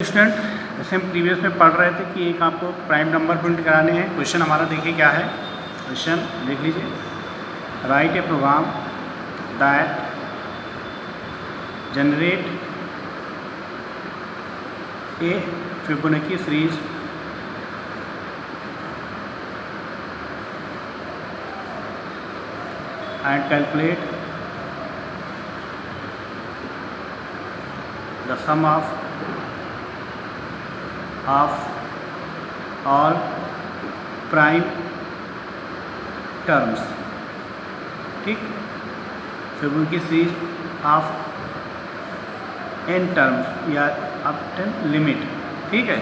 Student, जैसे हम previous में पढ़ रहे थे कि एक आपको प्राइम नंबर प्रिंट कराने हैं। क्वेश्चन हमारा देखिए क्या है। क्वेश्चन देख लीजिए, write a program that generate a Fibonacci series and calculate the sum of all prime terms। ठीक, Fibonacci series of n terms या अप टेन लिमिट। ठीक है,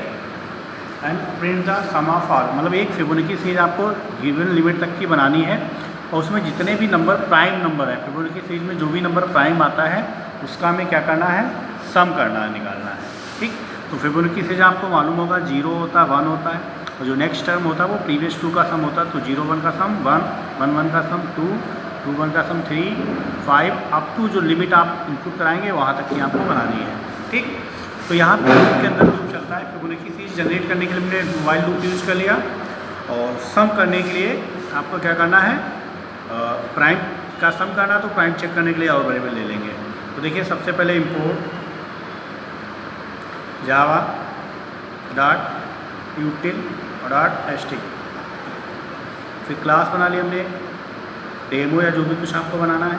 and print the sum of all, मतलब एक Fibonacci series आपको given limit तक की बनानी है और उसमें जितने भी नंबर प्राइम नंबर है, फिबोनाची सीरीज में जो भी नंबर प्राइम आता है उसका हमें क्या करना है, सम करना है, निकालना है। ठीक, तो फिबोनाची सीरीज आपको मालूम होगा 0 होता है, 1 होता है और जो नेक्स्ट टर्म होता है वो प्रीवियस 2 का सम होता है। तो 0 1 का सम 1, 1 1 का सम 2, 2 1 का सम 3, 5 अप टू जो लिमिट आप इनपुट कराएंगे वहाँ तक की आपको बनानी है। ठीक, तो यहाँ पे लूप के अंदर लूप चलता है। फिबोनाची सीरीज जनरेट करने के लिए हमने व्हाइल लूप यूज़ कर लिया और सम करने के लिए आपको क्या करना है, प्राइम का सम करना, तो प्राइम चेक करने के लिए और वेरिएबल ले लेंगे। तो देखिए, सबसे पहले import Java dot यूटिल dot asterisk, फिर क्लास बना ली हमने डेमो या जो भी कुछ आपको बनाना है,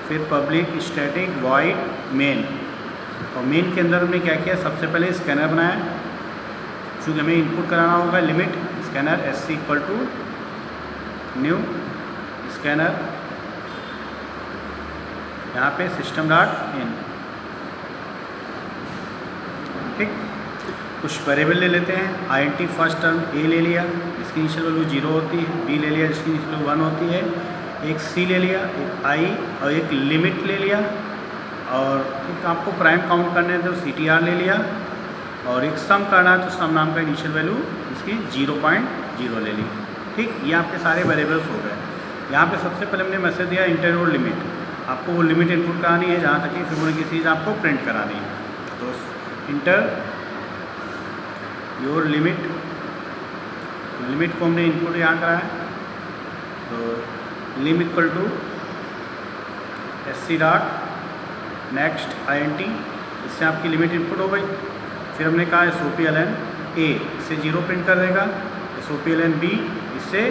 फिर पब्लिक स्टैटिक वॉइड मेन, और मेन के अंदर हमने क्या किया, सबसे पहले स्कैनर बनाया क्योंकि हमें इनपुट कराना होगा limit scanner S C equal to new scanner, यहाँ पे सिस्टम डॉट इन। ठीक, कुछ वेरिएबल ले लेते हैं। आईएनटी फर्स्ट टर्म ए ले लिया जिसकी इनिशियल वैल्यू 0 होती है, बी ले लिया जिसकी इनिशियल वैल्यू 1 होती है, एक सी ले लिया, एक आई और एक लिमिट ले लिया, और एक आपको प्राइम काउंट करने तो CTR ले लिया, और एक सम करना है तो सम नाम का इनिशियल वैल्यू इसकी 0.0 ले ली। ठीक, ये आपके सारे वेरिएबल्स हो गए। यहाँ पे सबसे पहले हमने मैसेज दिया इंटर और लिमिट, आपको वो लिमिट इनपुट करानी है जहाँ तक कि फिबोनाची सीरीज आपको प्रिंट करानी है। तो इंटर योर लिमिट, लिमिट को हमने इनपुट यहाँ कराया, तो lim equal to SC dot next INT, इससे आपकी लिमिट इनपुट हो गई। फिर हमने कहा SOPLN A इससे 0 प्रिंट कर देगा, SOPLN B इससे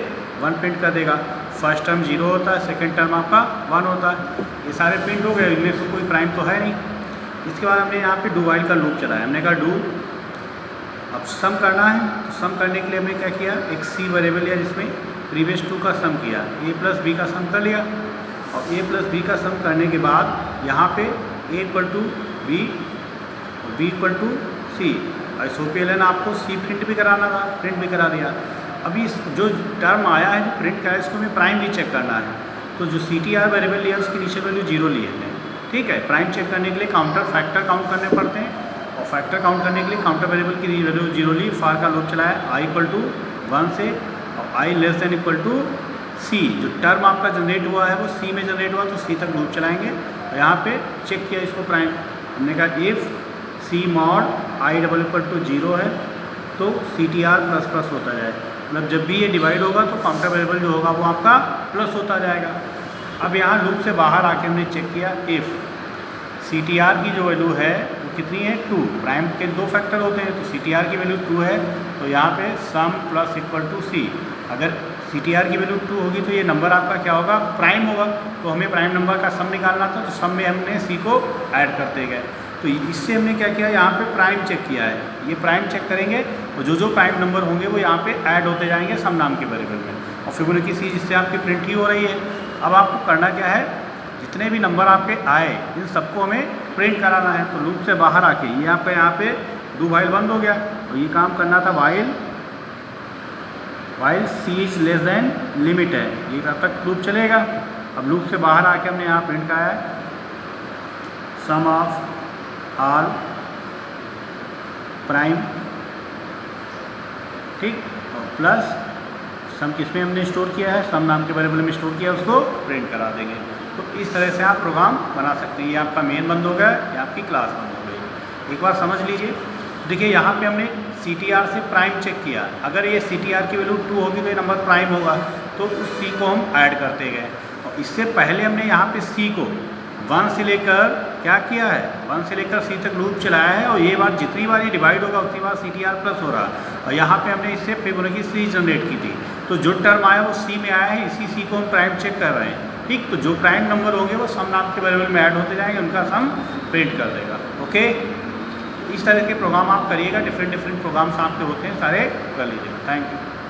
1 प्रिंट कर देगा। फर्स्ट टर्म 0 होता है, सेकेंड टर्म आपका 1 होता है। ये सारे प्रिंट हो गए, इनमें से कोई प्राइम तो है नहीं। इसके बाद हमने यहाँ पे डू वाइल का लूप चलाया, हमने कहा डू, अब सम करना है, तो सम करने के लिए हमने क्या किया, एक सी वेरिएबल लिया जिसमें प्रीवियस 2 का सम किया, a प्लस बी का सम कर लिया, और a प्लस बी का सम करने के बाद यहाँ पे a इक्वल टू बी और b इक्वल टू सी, और SOPLN आपको सी प्रिंट भी कराना था, प्रिंट भी करा दिया। अभी जो टर्म आया है जो प्रिंट कराया इसको हमें प्राइम भी चेक करना है, तो जो CTR वेरिएबल लिया उसकी इनिशियल वैल्यू 0 ली है। ठीक है, प्राइम चेक करने के लिए काउंटर फैक्टर काउंट करने पड़ते हैं, और फैक्टर काउंट करने के लिए काउंटर वेरिएबल की वैल्यू 0 ली, फार का लूप चलाया i इक्वल टू 1 से, और i less than equal to c, जो टर्म आपका जनरेट हुआ है वो c में जनरेट हुआ तो c तक लूप चलाएंगे। और यहाँ पे चेक किया इसको प्राइम, हमने कहा if c mod i double equal to 0 है तो CTR प्लस प्लस होता जाए, मतलब जब भी ये डिवाइड होगा तो काउंटर वेरिएबल जो होगा वो आपका प्लस होता जाएगा। अब यहाँ लूप से बाहर आके हमने चेक किया इफ़ CTR की जो वैल्यू है वो कितनी है, 2, प्राइम के 2 फैक्टर होते हैं तो CTR की वैल्यू 2 है, तो यहाँ पे सम प्लस इक्वल टू सी, अगर CTR की वैल्यू 2 होगी तो ये नंबर आपका क्या होगा, प्राइम होगा, तो हमें प्राइम नंबर का सम निकालना था, तो सम में हमने सी को ऐड करते गए। तो इससे हमने क्या किया, यहाँ पे प्राइम चेक किया है, ये प्राइम चेक करेंगे और जो प्राइम नंबर होंगे वो यहाँ पे ऐड होते जाएंगे सम नाम के वेरिएबल में, और फिबोनाची सीरीज जिससे आपकी प्रिंट ही हो रही है। अब आपको करना क्या है, जितने भी नंबर आपके आए इन सबको हमें प्रिंट कराना है। तो लूप से बाहर आके ये आपका यहाँ पे डू वाइल बंद हो गया, और ये काम करना था while c is less than limit है, ये तब तक लूप चलेगा। अब लूप से बाहर आके हमने यहाँ प्रिंट कराया है सम ऑफ ऑल प्राइम, ठीक, और प्लस सम किस में हमने स्टोर किया है, सम नाम के वेरिएबल में स्टोर किया, उसको प्रिंट करा देंगे। तो इस तरह से आप प्रोग्राम बना सकते हैं। ये आपका मेन बंद हो गया, ये आपकी क्लास बंद हो गई। एक बार समझ लीजिए। देखिए यहाँ पे हमने CTR से प्राइम चेक किया, अगर ये CTR की वैल्यू 2 होगी तो ये नंबर प्राइम होगा, तो उस C को हम ऐड करते गए। और इससे पहले हमने यहाँ पे C को 1 से लेकर क्या किया है, 1 से लेकर C तक लूप चलाया है, और ये बार जितनी बार ये डिवाइड होगा उतनी बार CTR प्लस हो रहा है। और यहाँ पे हमने इससे फिबोनाची सीरीज जनरेट की थी, तो जो टर्म आया वो C में आया है, इसी C को हम प्राइम चेक कर रहे हैं। ठीक, तो जो प्राइम नंबर होंगे वो सम नाम के वेरिएबल में ऐड होते जाएंगे, उनका सम प्रिंट कर देगा। ओके, इस तरह के प्रोग्राम आप करिएगा, डिफरेंट प्रोग्राम्स आपके होते हैं सारे कर लीजिएगा। Thank you.